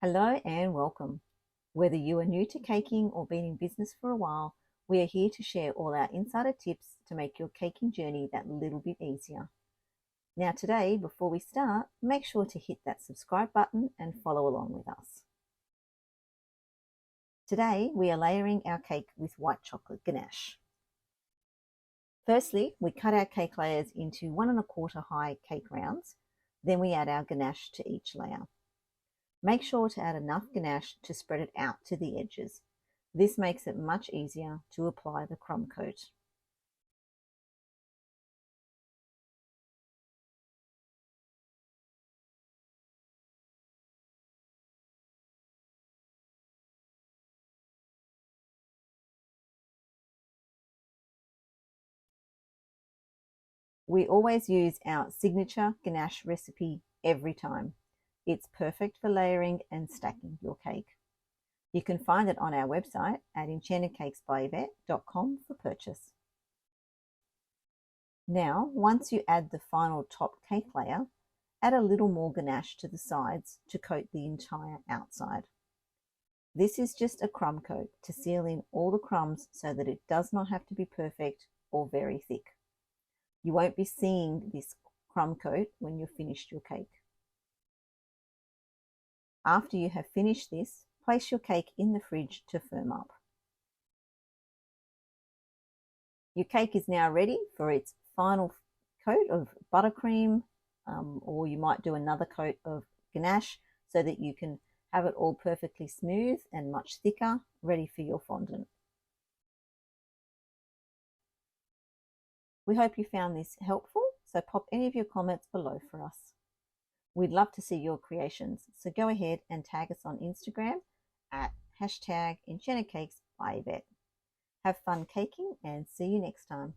Hello and welcome. Whether you are new to caking or been in business for a while, we are here to share all our insider tips to make your caking journey that little bit easier. Now today, before we start, make sure to hit that subscribe button and follow along with us. Today, we are layering our cake with white chocolate ganache. Firstly, we cut our cake layers into 1 1/4 high cake rounds, then we add our ganache to each layer. Make sure to add enough ganache to spread it out to the edges. This makes it much easier to apply the crumb coat. We always use our signature ganache recipe every time. It's perfect for layering and stacking your cake. You can find it on our website at enchantedcakesbyyvette.com for purchase. Now, once you add the final top cake layer, add a little more ganache to the sides to coat the entire outside. This is just a crumb coat to seal in all the crumbs so that it does not have to be perfect or very thick. You won't be seeing this crumb coat when you've finished your cake. After you have finished this, place your cake in the fridge to firm up. Your cake is now ready for its final coat of buttercream, or you might do another coat of ganache so that you can have it all perfectly smooth and much thicker, ready for your fondant. We hope you found this helpful, so pop any of your comments below for us. We'd love to see your creations, so go ahead and tag us on Instagram at #EnchantedCakesByYvette. Have fun caking and see you next time.